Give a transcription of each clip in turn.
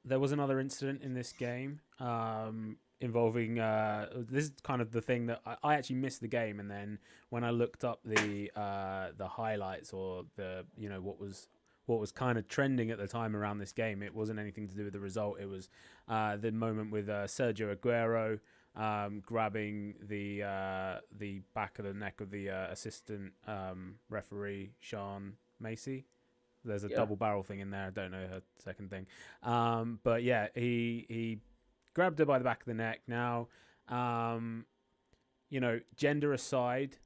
there was another incident in this game involving this is kind of the thing that I actually missed the game, and then when I looked up the highlights or the what was kind of trending at the time around this game, it wasn't anything to do with the result. It was the moment with Sergio Aguero grabbing the back of the neck of the assistant referee Sean Macy. There's a double barrel thing in there. I don't know her second thing, but yeah, he grabbed her by the back of the neck. Now, gender aside,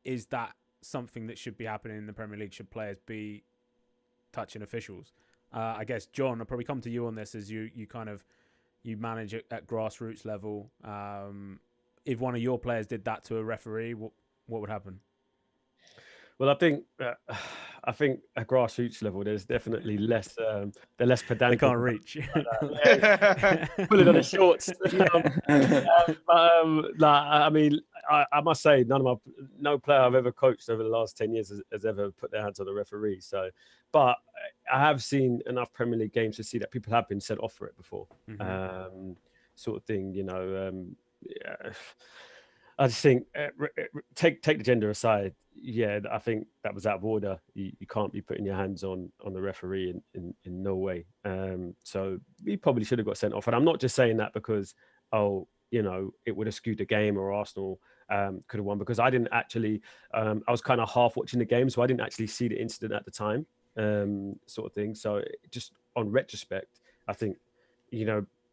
is that something that should be happening in the Premier League? Should players be touching officials? I guess John, I'll probably come to you on this as you manage it at grassroots level. If one of your players did that to a referee, what would happen? Well, I think at grassroots level, there's definitely less. They're less pedantic. They can't reach. Pulling on the shorts. I mean, I must say, no player I've ever coached over the last 10 years has ever put their hands on a referee. So, but I have seen enough Premier League games to see that people have been sent off for it before. Sort of thing, Yeah. I just think take the gender aside. Yeah, I think that was out of order. You can't be putting your hands on the referee in no way. So he probably should have got sent off. And I'm not just saying that because it would have skewed the game or Arsenal could have won, because I didn't actually. I was kind of half watching the game, so I didn't actually see the incident at the time, sort of thing. So just on retrospect, I think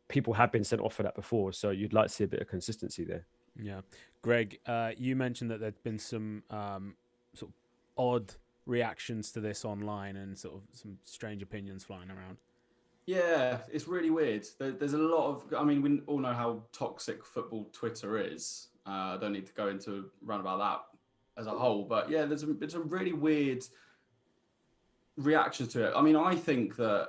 people have been sent off for that before. So you'd like to see a bit of consistency there. Yeah. Greg, you mentioned that there'd been some sort of odd reactions to this online and sort of some strange opinions flying around. Yeah, it's really weird. There's a lot of... I mean, we all know how toxic football Twitter is. I don't need to go into run about that as a whole. But yeah, there's some really weird reactions to it. I mean, I think that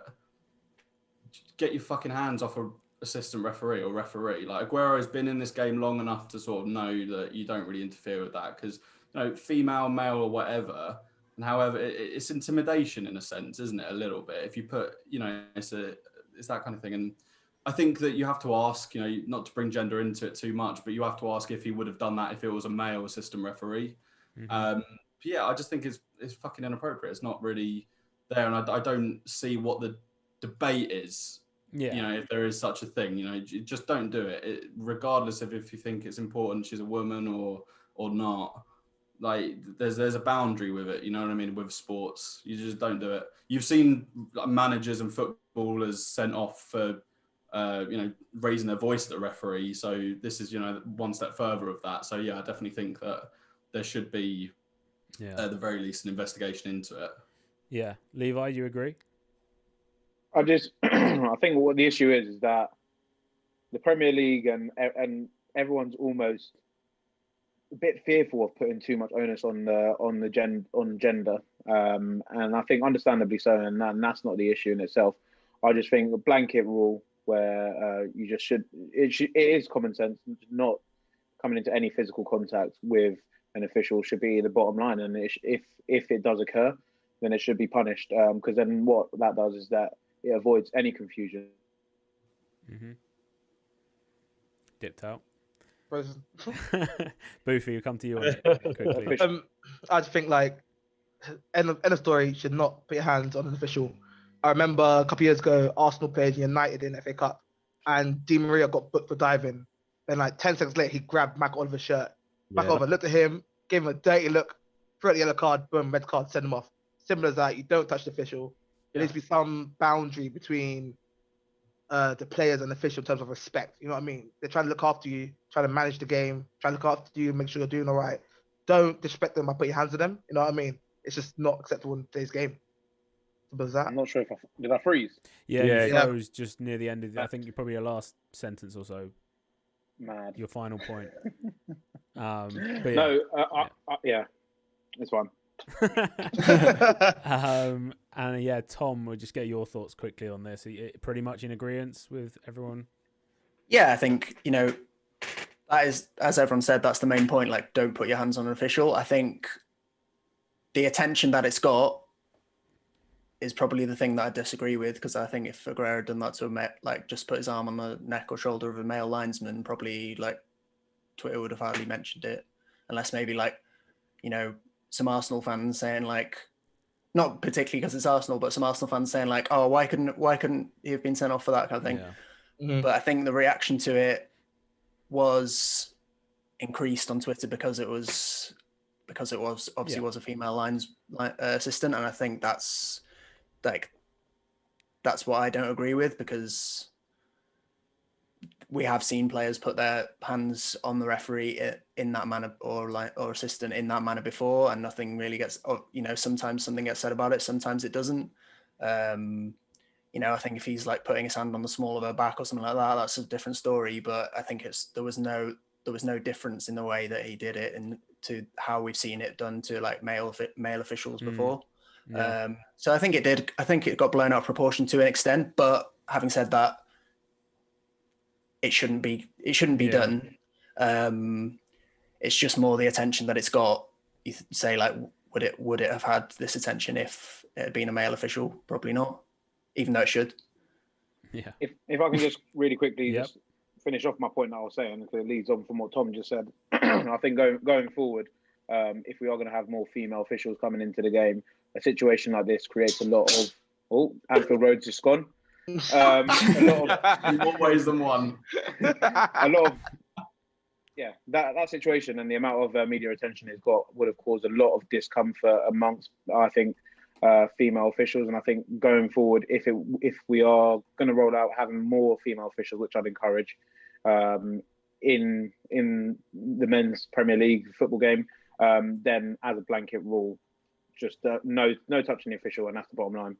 get your fucking hands off a assistant referee or referee. Like, Aguero's been in this game long enough to sort of know that you don't really interfere with that, because female, male, or whatever, and however it's intimidation in a sense, isn't it? A little bit. If you put, it's that kind of thing. And I think that you have to ask, not to bring gender into it too much, but you have to ask if he would have done that if it was a male assistant referee. Yeah, I just think it's fucking inappropriate. It's not really there, and I don't see what the debate is. Yeah, if there is such a thing, you just don't do it. Regardless of if you think it's important she's a woman or not. Like, there's a boundary with it, you know what I mean, with sports. You just don't do it. You've seen managers and footballers sent off for raising their voice at the referee. So this is one step further of that. So yeah, I definitely think that there should be at the very least an investigation into it. Yeah, Levi, you agree? I think what the issue is that the Premier League and everyone's almost a bit fearful of putting too much onus on gender, and I think understandably so, and that's not the issue in itself. I just think a blanket rule where you just should it is common sense, not coming into any physical contact with an official should be the bottom line, and if it does occur, then it should be punished, because then what that does is that it avoids any confusion. Dipped out. Boofy, you come to you on it quickly. I just think, like, end of story, should not put your hands on an official. I remember a couple of years ago, Arsenal played United in FA Cup, and Di Maria got booked for diving. Then, like, 10 seconds later, he grabbed Mac Oliver's shirt. Mac Oliver looked at him, gave him a dirty look, threw out the yellow card, boom, red card, send him off. Simple as that. You don't touch the official. There needs to be some boundary between the players and the official in terms of respect. You know what I mean? They're trying to look after you, trying to manage the game, trying to look after you, make sure you're doing all right. Don't disrespect them by putting your hands on them. You know what I mean? It's just not acceptable in today's game. Simple as that. I'm not sure if did I freeze? Yeah, you froze just near the end of I think you're probably your last sentence or so. Mad. Your final point. But no, it's fine. And yeah, Tom, we'll just get your thoughts quickly on this. Are you pretty much in agreement with everyone? Yeah, I think, that is, as everyone said, that's the main point. Like, don't put your hands on an official. I think the attention that it's got is probably the thing that I disagree with, because I think if Aguero had done that to like just put his arm on the neck or shoulder of a male linesman, probably like Twitter would have hardly mentioned it, unless maybe like, you know, some Arsenal fans saying like, not particularly because it's Arsenal, but some Arsenal fans saying like, oh, why couldn't he have been sent off for that kind of thing? Yeah. Mhm. But I think the reaction to it was increased on Twitter because it was obviously was a female lines assistant, and I think that's what I don't agree with, because we have seen players put their hands on the referee in that manner, or assistant in that manner before, and nothing really gets, you know, sometimes something gets said about it, sometimes it doesn't. You know, I think if he's like putting his hand on the small of her back or something like that, that's a different story. But I think there was no difference in the way that he did it and to how we've seen it done to like male officials before. Yeah. So I think it got blown out of proportion to an extent. But having said that, it shouldn't be done. It's just more the attention that it's got. You say like, would it have had this attention if it had been a male official? Probably not, even though it should. Yeah. If I can just really quickly Yep. just finish off my point that I was saying, because it leads on from what Tom just said. I think going forward, if we are going to have more female officials coming into the game, a situation like this creates a lot of. Oh, Anfield Road's just gone. A lot of In more ways than one. a lot of that situation and the amount of media attention it's got would have caused a lot of discomfort amongst, I think, female officials. And I think going forward, if we are going to roll out having more female officials, which I'd encourage, in the men's Premier League football game, then as a blanket rule, just no touching the official, and that's the bottom line.